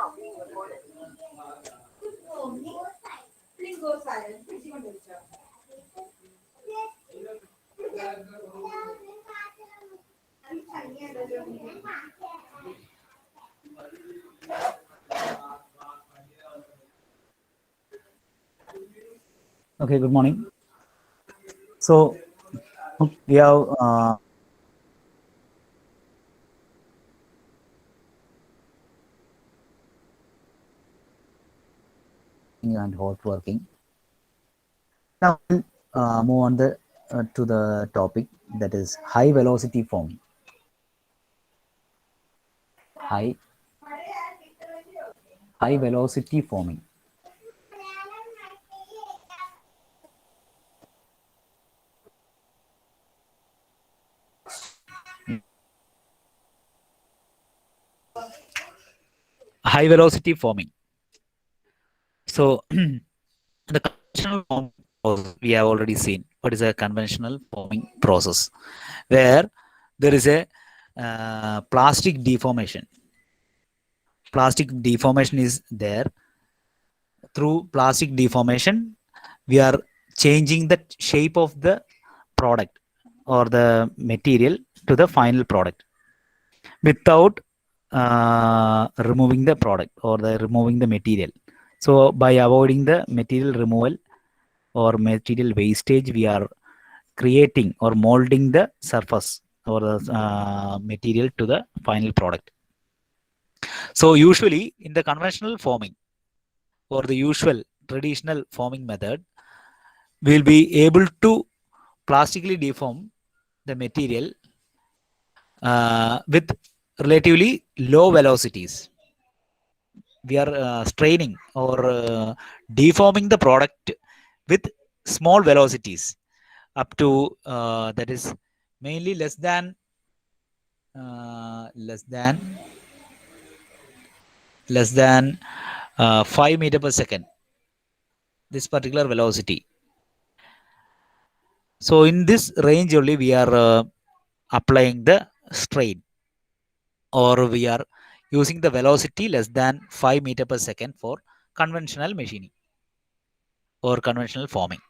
Okay, good morning. So we have and hot working. Now move on to the topic, that is high velocity forming. High velocity forming. High velocity forming. So the conventional forming process we have already seen. What is a conventional forming process? Where there is a plastic deformation. Plastic deformation is there. Through plastic deformation, we are changing the shape of the product or the material to the final product without removing the product or removing the material. So by avoiding the material removal or material wastage, we are creating or molding the surface or the material to the final product. So usually in the conventional forming or the usual traditional forming method, we will be able to plastically deform the material with relatively low velocities. We are straining or deforming the product with small velocities up to that is mainly less than 5 meter per second, this particular velocity. So in this range only we are applying the strain, or we are using the velocity less than 5 meter per second for conventional machining or conventional forming.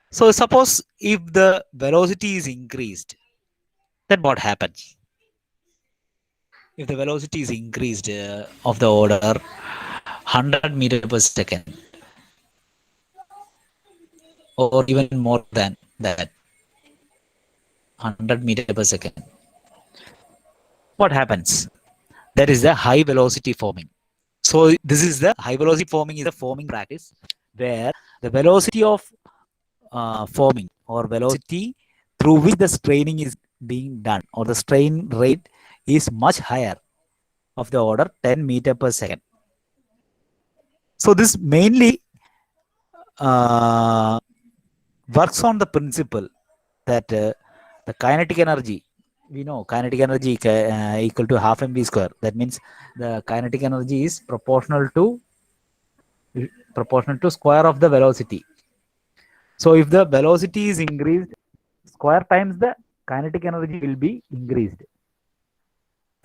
So suppose if the velocity is increased, then what happens? If the velocity is increased of the order 100 meter per second or even more than that, 100 meter per second, what happens? That is the high velocity forming. So this is the high velocity forming is a forming practice where the velocity of forming or velocity through which the straining is being done or the strain rate is much higher of the order 10 meter per second. So this mainly works on the principle that the kinetic energy, we know kinetic energy equal to half mv square. That means the kinetic energy is proportional to square of the velocity. So if the velocity is increased, square times the kinetic energy will be increased.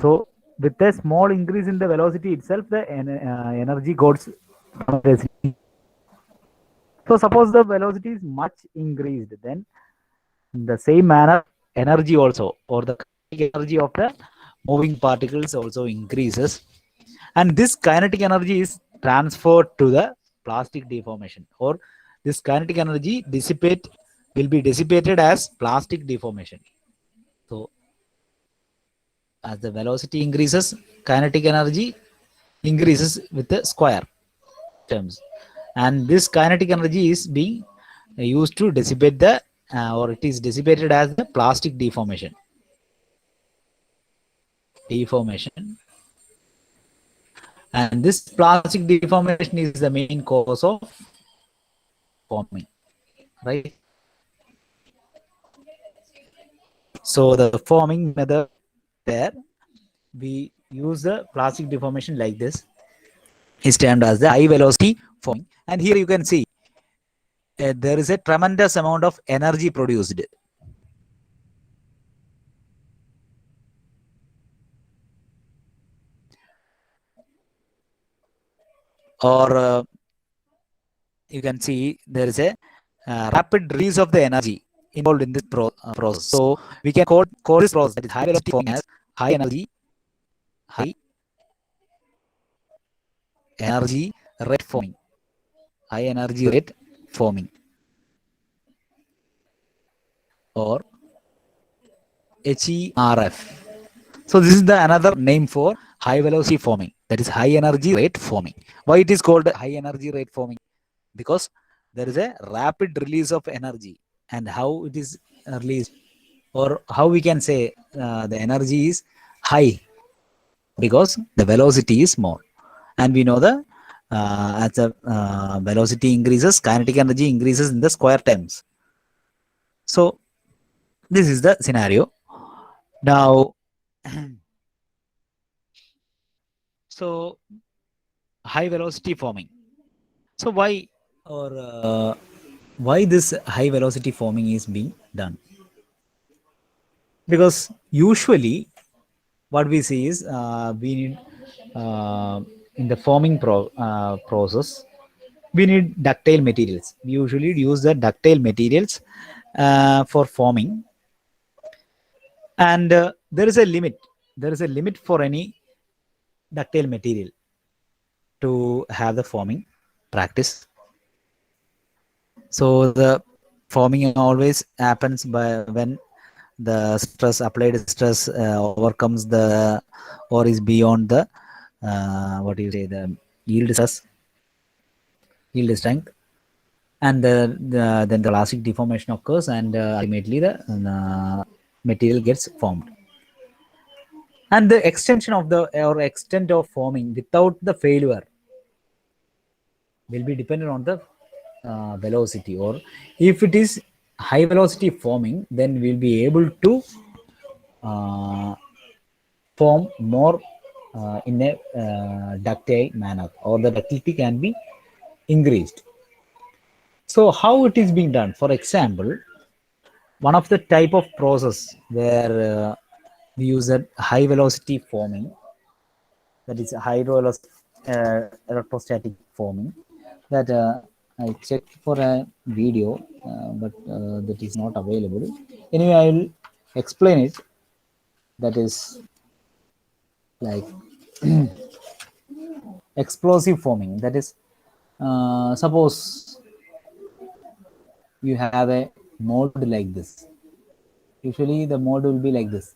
So with a small increase in the velocity itself, the energy goes. So suppose the velocity is much increased, then in the same manner, energy also, or the kinetic energy of the moving particles also increases, and this kinetic energy is transferred to the plastic deformation, or this kinetic energy will be dissipated as plastic deformation. So as the velocity increases, kinetic energy increases with the square terms, and this kinetic energy is being used to dissipate the or it is dissipated as the plastic deformation. And this plastic deformation is the main cause of forming, right? So the forming method, there we use the plastic deformation like this, is termed as the high velocity forming. And here you can see there is a tremendous amount of energy produced. or you can see there is a rapid release of the energy involved in this process. So we can call this process, that is high velocity forming, as high energy rate forming, high energy rate forming, or HERF. So this is the another name for high velocity forming, that is high energy rate forming. Why it is called high energy rate forming? Because there is a rapid release of energy, and how it is released, or how we can say the energy is high, because the velocity is more, and we know the as the velocity increases, kinetic energy increases in the square terms. So this is the scenario. Now, so high velocity forming. So why this high velocity forming is being done? Because usually what we see is we need in the forming process, we need ductile materials. We usually use the ductile materials for forming, and there is a limit. There is a limit for any ductile material to have the forming practice. So the forming always happens by when the stress, applied stress, overcomes the, or is beyond the what do you say, the yield stress, yield strength, and then the elastic deformation occurs, and ultimately the material gets formed. And the extension of the, or extent of forming without the failure, will be dependent on the velocity. Or if it is high velocity forming, then we'll be able to uh, form more in a ductile manner, or the ductility can be increased. So how it is being done? For example, one of the type of process where we use a high velocity forming, that is electrostatic forming, that I checked for a video, but that is not available. Anyway, I will explain it. That is like explosive forming. That is, suppose you have a mold like this. Usually the mold will be like this.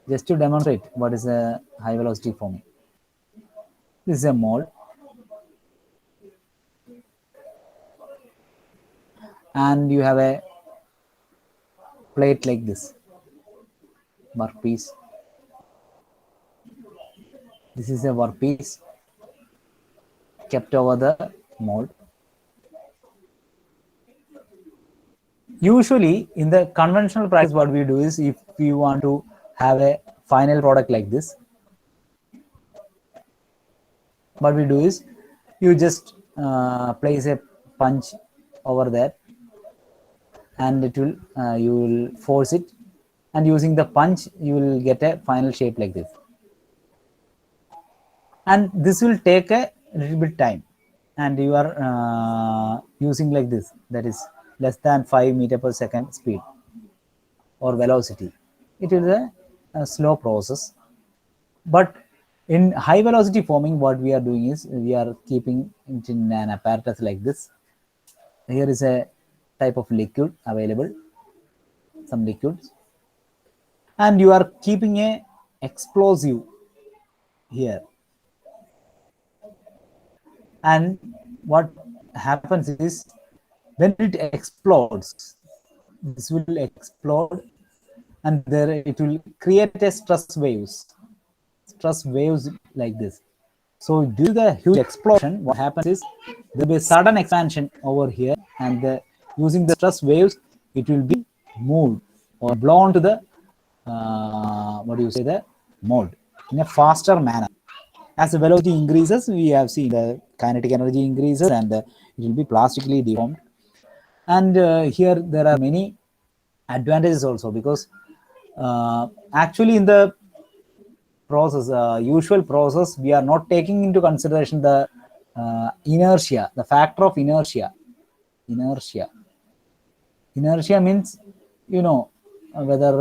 Just to demonstrate what is a high velocity forming. This is a mold, and you have a plate like this, workpiece. This is a workpiece kept over the mold. Usually in the conventional practice, what we do is, if we want to have a final product like this, what we do is, you just place a punch over there, and it will you will force it, and using the punch you will get a final shape like this. And this will take a little bit time, and you are using like this, that is less than 5 meter per second speed or velocity. It is a slow process. But in high velocity forming, what we are doing is, we are keeping it in an apparatus like this. Here is a type of liquid available, some liquids, and you are keeping a explosive here. And what happens is, when it explodes, this will explode, and there it will create a stress waves like this. So due to the huge explosion, what happens is, there will be a sudden expansion over here, and using the stress waves, it will be moved or blown to the what do you say, the mold, in a faster manner. As the velocity increases, we have seen the kinetic energy increases, and it will be plastically deformed. And here there are many advantages also, because actually in the process, usual process, we are not taking into consideration the inertia, the factor of inertia. Inertia means, you know, whether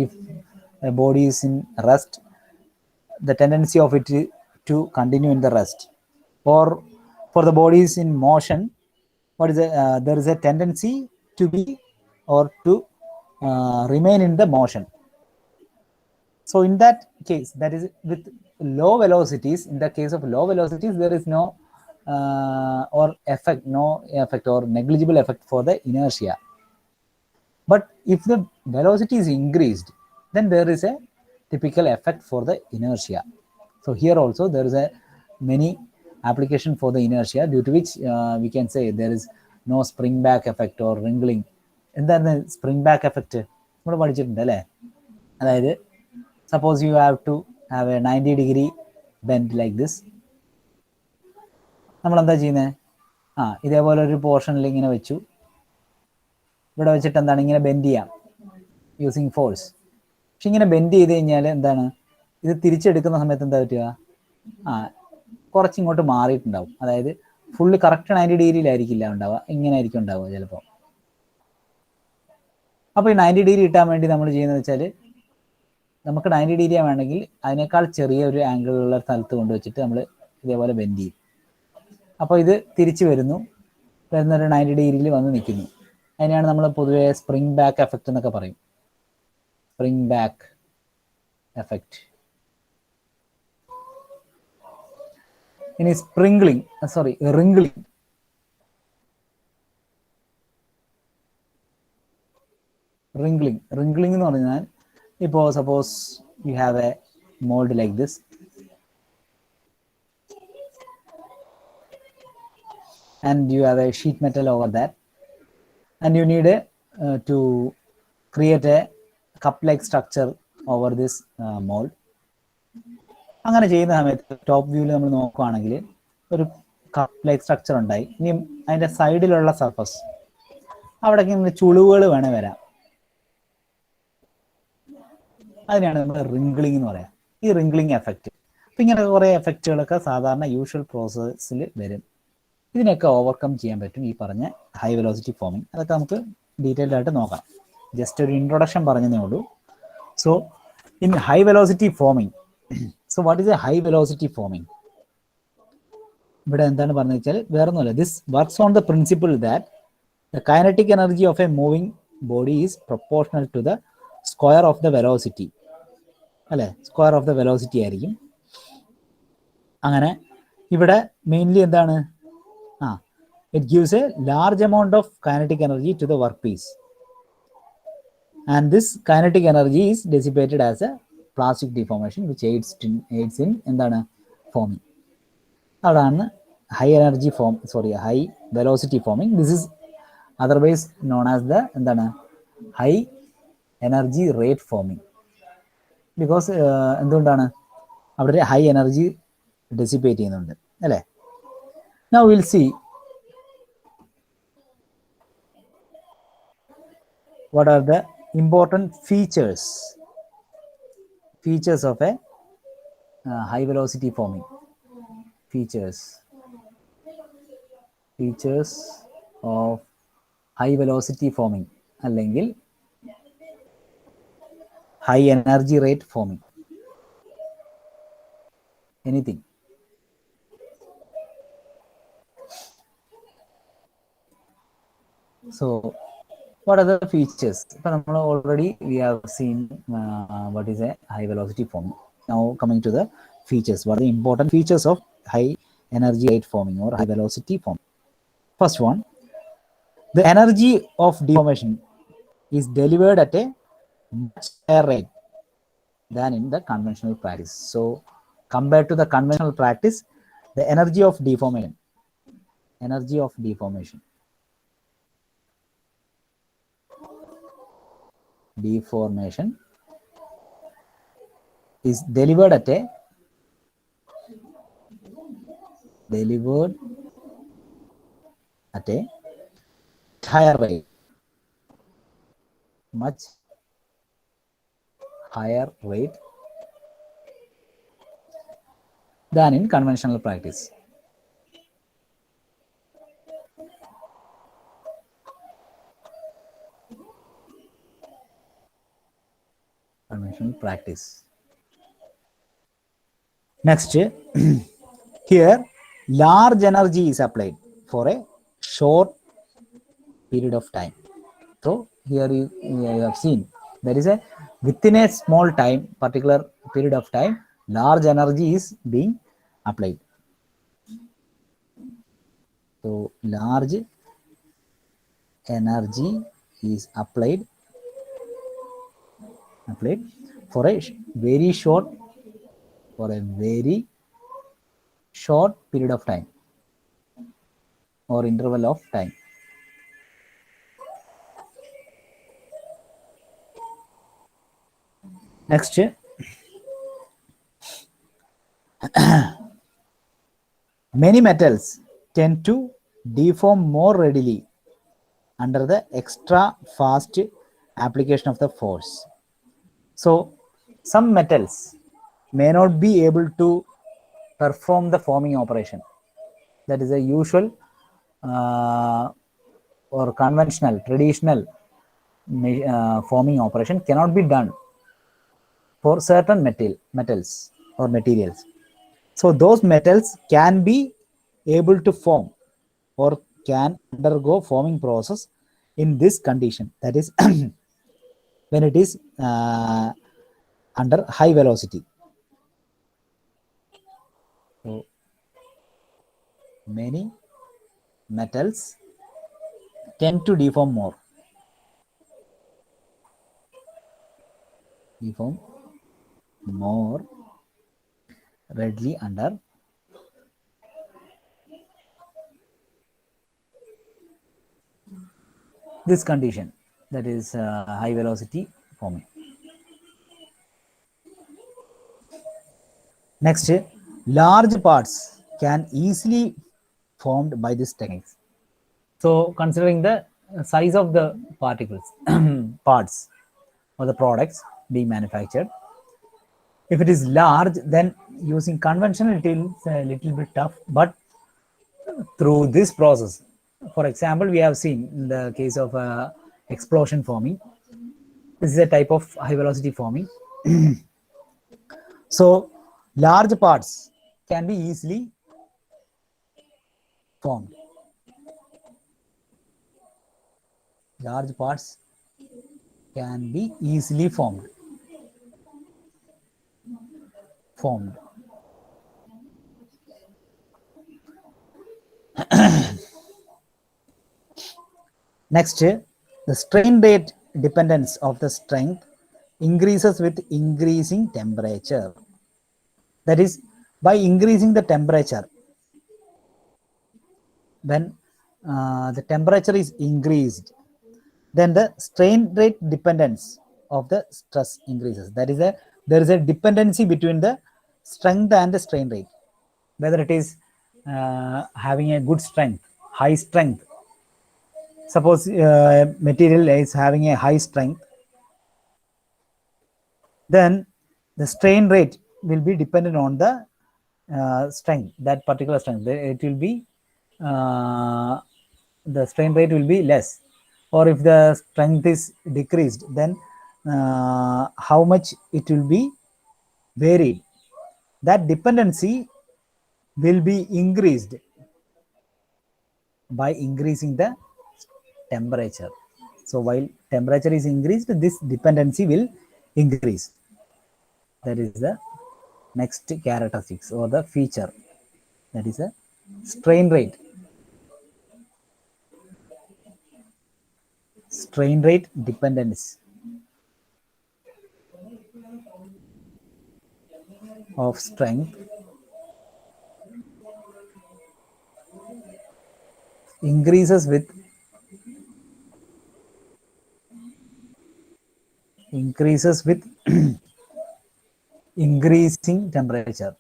if a body is in rest, the tendency of it to continue in the rest, or for the body is in motion, what is there is a tendency to be or to remain in the motion. So in that case, that is with low velocities, in the case of low velocities, there is no or effect, no effect or negligible effect for the inertia. But if the velocity is increased, then there is a typical effect for the inertia. So here also there is a many application for the inertia, due to which we can say there is no spring back effect or wrinkling. എന്താണ് spring back effect നമ്മൾ പഠിച്ചിട്ടുണ്ട് അല്ലേ? അതായത് suppose you have to have a 90-degree bend like this. നമ്മൾ എന്താ ചെയ്യുന്നത്? ഇതേപോലെ ഒരു പോർഷനിൽ ഇങ്ങനെ വെച്ചു, ഇവിടെ വെച്ചിട്ട് എന്താണ് ഇങ്ങനെ ബെൻഡ് ചെയ്യാം യൂസിങ് ഫോഴ്സ്. പക്ഷെ ഇങ്ങനെ ബെൻഡ് ചെയ്ത് കഴിഞ്ഞാൽ എന്താണ്, ഇത് തിരിച്ചെടുക്കുന്ന സമയത്ത് എന്താ പറ്റുക? കുറച്ചിങ്ങോട്ട് മാറിയിട്ടുണ്ടാവും. അതായത് ഫുള്ള് കറക്റ്റ് 90 ഡിഗ്രിയിലായിരിക്കില്ല ഉണ്ടാവുക, ഇങ്ങനെ ആയിരിക്കും ഉണ്ടാവുക ചിലപ്പോൾ. അപ്പോൾ ഈ 90 ഡിഗ്രി കിട്ടാൻ വേണ്ടി നമ്മൾ ചെയ്യുന്നത് വെച്ചാൽ, നമുക്ക് 90 ഡിഗ്രി വേണമെങ്കിൽ അതിനേക്കാൾ ചെറിയ ഒരു ആംഗിളുള്ള സ്ഥലത്ത് കൊണ്ടുവച്ചിട്ട് നമ്മൾ ഇതേപോലെ ബെൻഡ് ചെയ്യും. അപ്പോൾ ഇത് തിരിച്ചു വരുന്നൊരു 90 ഡിഗ്രിയിൽ വന്ന് നിൽക്കുന്നു. അതിനെയാണ് നമ്മൾ പൊതുവെ സ്പ്രിംഗ് ബാക്ക് എഫക്റ്റ് എന്നൊക്കെ പറയും. Spring back effect. ഇനി റിംഗ്ലിംഗ് എന്ന് പറഞ്ഞാൽ, ഇപ്പോൾ suppose you have A mould like this, and you have a sheet metal over that, and you need to create a cup like structure over this mold. അങ്ങനെ ചെയ്യുന്ന സമയത്ത് top വ്യൂവിൽ നമ്മൾ നോക്കുകയാണെങ്കിൽ ഒരു കപ്പ് ലൈക്ക് സ്ട്രക്ചർ ഉണ്ടായി. ഇനി അതിൻ്റെ സൈഡിലുള്ള സർഫസ് അവിടേക്ക് ഇങ്ങനെ ചുളിവുകൾ വേണേൽ വരാം. അതിനെയാണ് നമ്മൾ റിംഗ്ലിംഗ് എന്ന് പറയാം, ഈ റിംഗ്ലിംഗ് എഫക്റ്റ്. അപ്പം ഇങ്ങനെ കുറേ എഫക്റ്റുകളൊക്കെ സാധാരണ യൂഷ്വൽ പ്രോസസ്സിൽ വരും. ഇതിനൊക്കെ ഓവർകം ചെയ്യാൻ പറ്റും ഈ പറഞ്ഞ ഹൈ വെലോസിറ്റി ഫോമിങ്. അതൊക്കെ നമുക്ക് ഡീറ്റെയിൽഡ് ആയിട്ട് നോക്കാം. ജസ്റ്റ് ഒരു ഇൻട്രൊഡക്ഷൻ പറഞ്ഞതേ ഉള്ളൂ. So in high velocity forming, so what is a high velocity forming? ഇവിടെ എന്താണ് പറഞ്ഞു വെച്ചാൽ വേറെ ഒന്നുമല്ല, this works on the principle that the kinetic energy of a moving body is proportional to the square of the velocity. അല്ലേ, square of the velocity ആയിരിക്കും. അങ്ങനെ ഇവിടെ മെയിൻലി എന്താണ്, it gives a large amount of kinetic energy to the workpiece, and this kinetic energy is dissipated as a plastic deformation which aids in എന്താണ് forming. അതാണ് high velocity forming. This is otherwise known as the എന്താണ് high energy rate forming. Because എന്തുകൊണ്ടാണ് അവിടെ high energy dissipate ചെയ്യുന്നുണ്ട് അല്ലേ. Now we'll see what are the important features of a high velocity forming. Features of high velocity forming അല്ലെങ്കിൽ high energy rate forming, anything. So what are the features? Already we have seen what is a high velocity forming. Now coming to the features, what are the important features of high energy rate forming or high velocity forming? First one, the energy of deformation is delivered at a much higher rate than in the conventional practice. So compared to the conventional practice, the energy of deformation is delivered at a higher rate, much higher rate than in conventional practice. Conventional practice. Next, here large energy is applied for a short period of time. So here you have seen there is a within a small time, particular period of time, large energy is being applied. So large energy is applied for a very short period of time or interval of time. Next, many metals tend to deform more readily under the extra fast application of the force. So some metals may not be able to perform the forming operation. That is a usual or conventional, traditional forming operation cannot be done for certain metals or materials. So those metals can be able to form or can undergo forming process in this condition. That is when it is under high velocity. So many metals tend to deform more readily under this condition, that is high velocity forming. Next, large parts can easily formed by this techniques. So considering the size of the particles, parts or the products being manufactured, if it is large, then using conventional it is a little bit tough, but through this process, for example, we have seen in the case of explosion forming, this is a type of high velocity forming. So large parts can be easily formed. Large parts can be easily formed. Next, the strain rate dependence of the strength increases with increasing temperature. That is, by increasing the temperature, when the temperature is increased, then the strain rate dependence of the stress increases. That is, there is a dependency between the strength and the strain rate. Whether it is having a good strength, high strength. Suppose material is having a high strength, then the strain rate will be dependent on the strength, that particular strength. It will be the strain rate will be less, or if the strength is decreased, then how much it will be varied. That dependency will be increased by increasing the temperature. So while temperature is increased, this dependency will increase. That is the next characteristics or the feature, that is a strain rate. Strain rate dependence of strength increases with increasing temperature.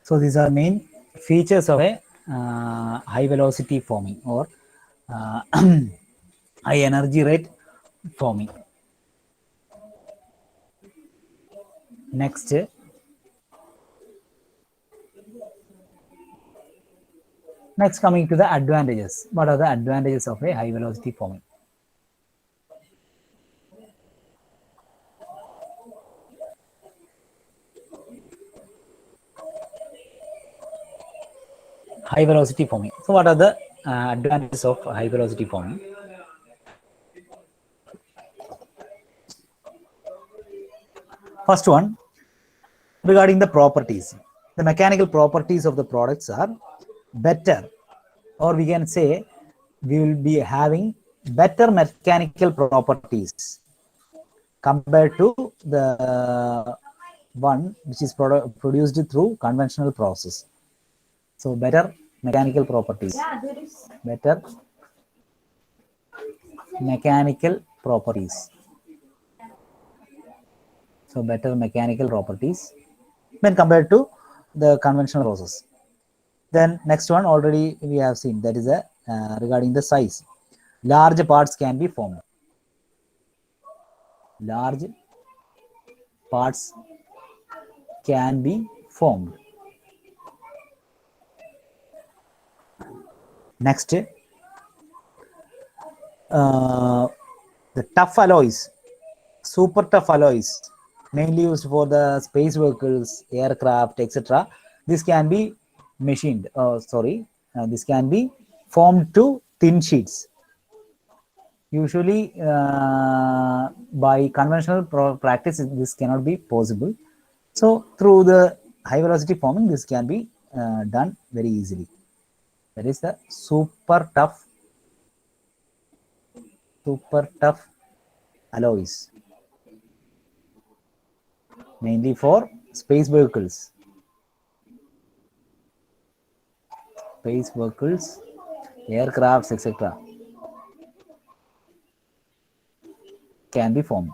So these are main features of a high velocity forming or high energy rate forming. Next, coming to the advantages. What are the advantages of a high velocity forming? High velocity forming. So what are the advantages of high velocity forming? First one, regarding the properties. The mechanical properties of the products are better, or we can say we will be having better mechanical properties compared to the one which is produced through conventional process. So better mechanical properties. Better mechanical properties. So better mechanical properties when compared to the conventional process. Then next one already we have seen, that is a regarding the size. Large parts can be formed. Large parts can be formed. Next, the tough alloys, super tough alloys, mainly used for the space vehicles, aircraft, etc. This can be machined. This can be formed to thin sheets. Usually, by conventional practice, this cannot be possible. So, through the high velocity forming, this can be done very easily. That is the super tough alloys, mainly for space vehicles, aircrafts, etc. can be formed.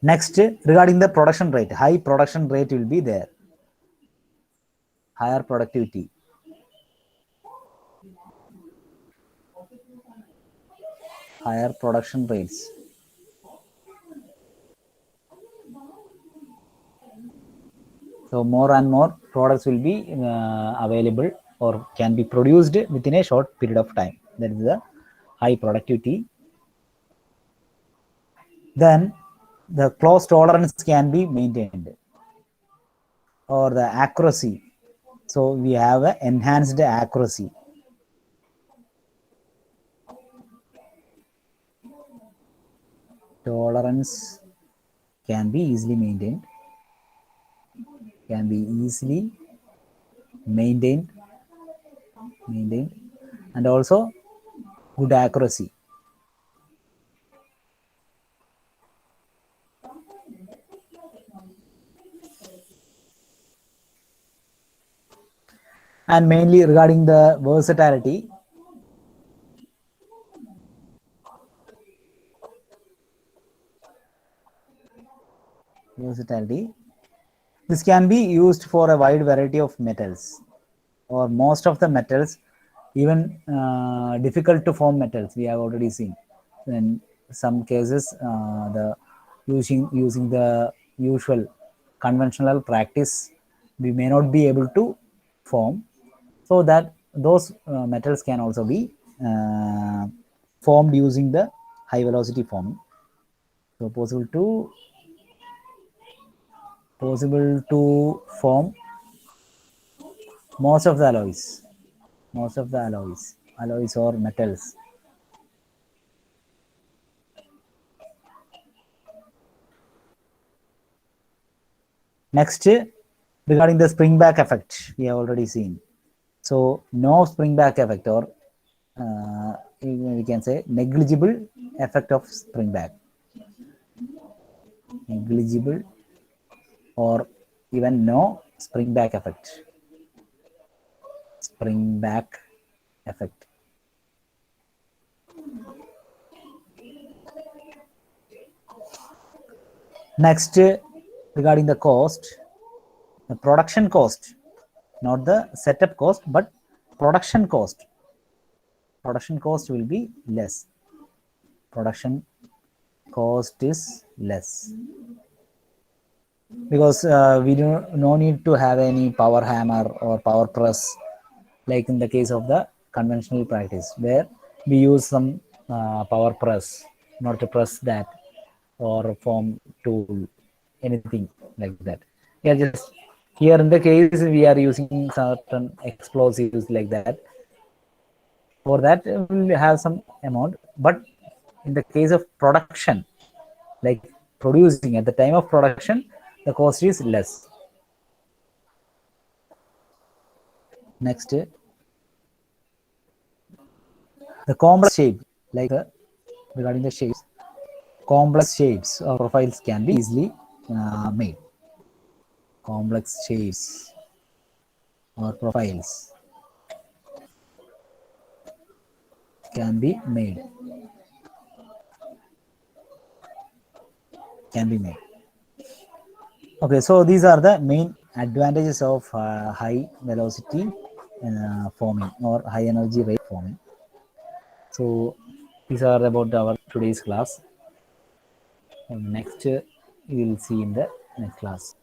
Next, regarding the production rate, high production rate will be there. Higher productivity. Higher production rates. So more and more products will be available or can be produced within a short period of time. That is the high productivity. Then the close tolerance can be maintained, or the accuracy. So we have an enhanced accuracy. Tolerance can be easily maintained. And also good accuracy. And mainly regarding the versatility, this can be used for a wide variety of metals, or most of the metals, even difficult to form metals we have already seen. In some cases, the using the usual conventional practice, we may not be able to form, so that those metals can also be formed using the high velocity forming. So possible to form most of the alloys or metals. Next, regarding the spring back effect, we have already seen. So no spring back effect, or we can say negligible effect of spring back. Negligible or even no spring back effect. Spring back effect. Next, regarding the cost, the production cost not the setup cost, but production cost. Production cost will be less. Production cost is less because we do no need to have any power hammer or power press like in the case of the conventional practice where we use some power press not to press that or form tool anything like that. Yeah, just here in the case we are using certain explosives like that. For that we'll have some amount, but in the case of production, like producing at the time of production, the cost is less. Next, the complex shape, like regarding the shapes, complex shapes or profiles can be easily made. Complex shapes or profiles can be made. Can be made. Okay, so these are the main advantages of high velocity forming or high energy rate forming. So these are about our today's class. And next, we will see in the next class.